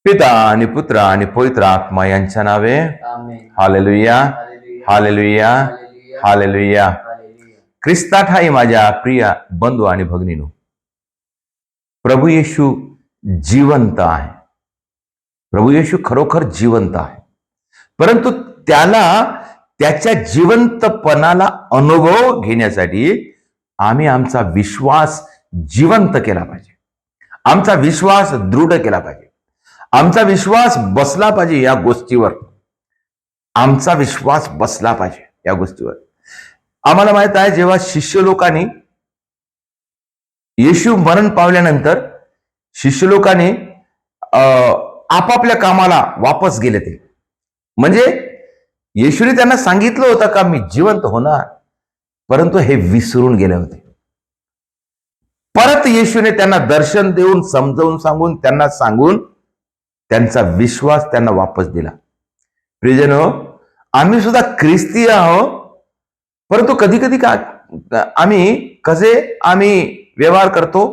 पिता आणि पुत्र आणि पवित्र आत्मा यांच्या नावे. आमेन. हालेलुया, हालेलुया, हालेलुया. ख्रिस्ता ठाई माझ्या प्रिय बंधू आणि भगिनीनो, प्रभू येशू जिवंत आहे. प्रभू येशू खरोखर जिवंत आहे. परंतु त्याला त्याच्या जिवंतपणाला अनुभव घेण्यासाठी आम्ही आमचा विश्वास जिवंत केला पाहिजे. आमचा विश्वास दृढ केला पाहिजे. आमचा विश्वास बसला पाहिजे या गोष्टीवर. आमचा विश्वास बसला पाहिजे या गोष्टीवर. आम्हाला माहित आहे, जेव्हा शिष्य लोकांनी येशू मरण पावल्यानंतर शिष्य लोकांनी आपापल्या कामाला वापस गेले. ते म्हणजे येशूने त्यांना सांगितलं होतं का मी जिवंत होणार, परंतु हे विसरून गेले होते. परत येशूने त्यांना दर्शन देऊन समजावून सांगून त्यांना सांगून त्यांचा विश्वास त्यांना वापस दिला. प्रियजनो, आम्ही सुद्धा ख्रिस्ती आहोत, परंतु कधी कधी आम्ही व्यवहार करतो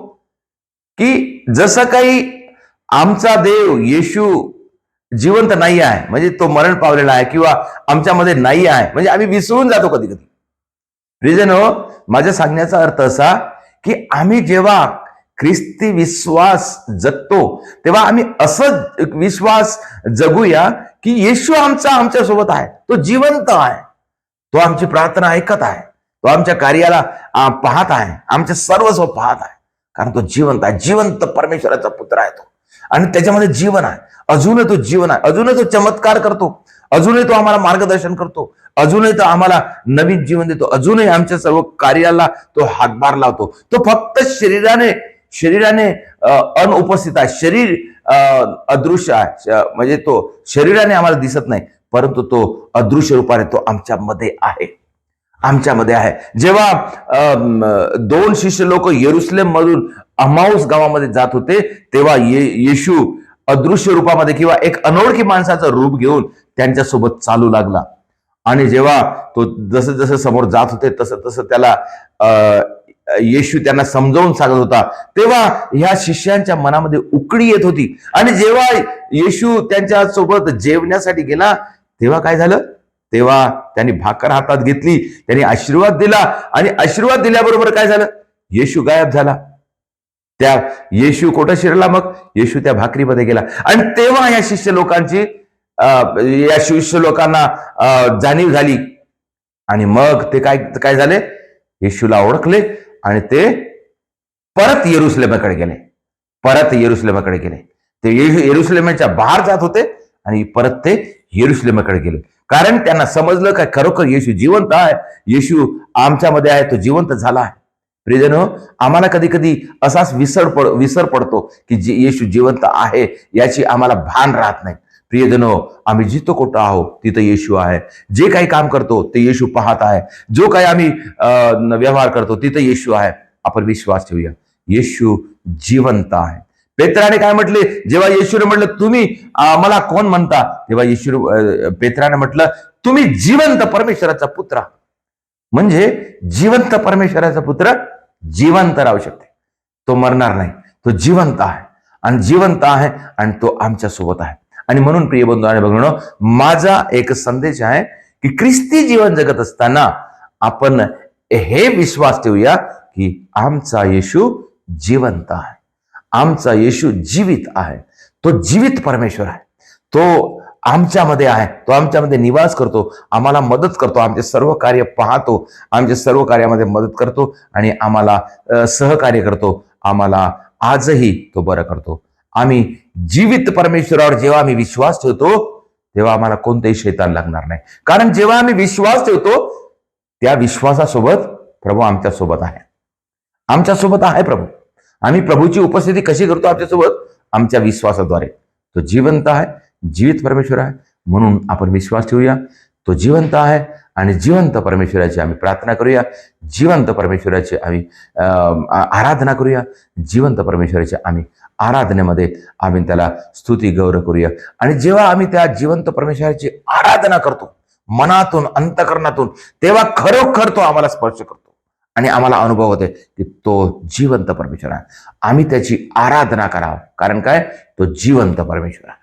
की जसं काही आमचा देव येशू जिवंत नाही आहे, म्हणजे तो मरण पावलेला आहे किंवा आमच्यामध्ये नाही आहे, म्हणजे आम्ही विसरून जातो कधी कधी. प्रियजनो, माझ्या सांगण्याचा अर्थ असा की आम्ही जेव्हा ख्रिस्ती विश्वास जगतो तेव्हा आम्ही असं विश्वास जगूया की येशू आमच्या सोबत आहे, तो जिवंत आहे, तो आमची प्रार्थना ऐकत आहे, तो आमच्या कार्याला पाहत आहे, आमचे सर्वस्व पाहत आहे, कारण तो जिवंत आहे. जिवंत परमेश्वराचा पुत्र आहे तो, आणि त्याच्यामध्ये जीवन आहे. अजूनही तो जीवन आहे. अजूनही तो चमत्कार करतो. अजूनने तो आम्हाला मार्गदर्शन करतो. अजूनही तो आम्हाला नवीन जीवन देतो. अजूनही आमच्या सर्व कार्याला तो हातभार लावतो. तो फक्त शरीराने अनुपस्थित आहे. शरीर अदृश्य आहे, म्हणजे तो शरीराने आम्हाला दिसत नाही, परंतु तो अदृश्य रूपाने तो आमच्यामध्ये आहे. जेव्हा 2 शिष्य लोक यरुशलेम मधून अमाऊस गावामध्ये जात होते, तेव्हा येशू अदृश्य रूपामध्ये किंवा एक अनोळखी माणसाचं रूप घेऊन त्यांच्यासोबत चालू लागला. आणि जेव्हा तो जसं जसं समोर जात होते तसं तसं त्याला येशू त्यांना समजावून सांगत होता, तेव्हा ह्या शिष्यांच्या मनामध्ये उकळी येत होती. आणि जेव्हा येशू त्यांच्या सोबत जेवण्यासाठी गेला तेव्हा काय झालं, तेव्हा त्यांनी भाकर हातात घेतली, त्यांनी आशीर्वाद दिला, आणि आशीर्वाद दिल्याबरोबर काय झालं, येशू गायब झाला. त्या येशू कुठं शिरला, मग येशू त्या भाकरीमध्ये गेला. आणि तेव्हा या शिष्य लोकांना जाणीव झाली, आणि मग ते काय झाले, येशूला ओळखले आणि ते परत यरुशलेमाकडे गेले. ते यरुशलेमाच्या बाहेर जात होते आणि परत ते यरुशलेमाकडे गेले, कारण त्यांना समजलं काय खरोखर येशू जिवंत आहे, येशू आमच्यामध्ये आहे, तो जिवंत झाला आहे. प्रियजनो, आम्हाला कधी कधी असाच विसर पडतो की येशू जिवंत आहे याची आम्हाला भान राहत नाही. प्रियजनो, आम्ही जिथं कुठं आहोत तिथं येशू आहे. जे काही काम करतो ते येशू पाहत आहे. जो काही आम्ही व्यवहार करतो तिथं येशू आहे. आपण विश्वास ठेवूया, येशू जिवंत आहे. पेत्राने काय म्हटले, जेव्हा येशूने म्हटलं तुम्ही मला कोण म्हणता, तेव्हा पेत्राने म्हटलं तुम्ही जिवंत परमेश्वराचा पुत्र. म्हणजे जिवंत परमेश्वराचा पुत्र जिवंत राहू शकते. तो मरणार नाही, तो जिवंत आहे आणि तो आमच्या सोबत आहे. आणि म्हणून प्रिय बंधू आणि भगिनींनो, माझा एक संदेश आहे की ख्रिस्ती जीवन जगत असताना आपण हे विश्वास ठेवूया की आमचा येशू जिवंत आहे, आमचा येशू जीवित आहे. तो जीवित परमेश्वर आहे. तो आमच्यामध्ये आहे, तो आमच्यामध्ये निवास करतो, आम्हाला मदत करतो, आमचे सर्व कार्य पाहतो, आमच्या सर्व कार्यामध्ये मदत करतो आणि आम्हाला सहकार्य करतो. आम्हाला आजही तो बरं करतो. आम्ही जीवित परमेश्वरावर जेव्हा आम्ही विश्वास ठेवतो तेव्हा आम्हाला कोणतेही शैतान लागणार नाही, कारण जेव्हा आम्ही विश्वास ठेवतो त्या विश्वासासोबत प्रभू आमच्यासोबत आहे. प्रभू, आम्ही प्रभूची उपस्थिती कशी करतो आमच्यासोबत, आमच्या विश्वासाद्वारे. तो जिवंत आहे, जीवित परमेश्वर आहे, म्हणून आपण विश्वास ठेवूया. तो जिवंत आहे आणि जिवंत परमेश्वराची आम्ही प्रार्थना करूया. जिवंत परमेश्वराची आम्ही आराधना करूया. जिवंत परमेश्वराची आम्ही आराधनेमध्ये आम्ही त्याला स्तुती गौरव करूया. आणि जेव्हा आम्ही त्या जिवंत परमेश्वराची आराधना करतो मनातून, अंतःकरणातून, तेव्हा खरोखर तो आम्हाला स्पर्श करतो आणि आम्हाला अनुभव होते की तो जिवंत परमेश्वर आहे. आम्ही त्याची आराधना करावं, कारण काय, तो जिवंत परमेश्वर आहे.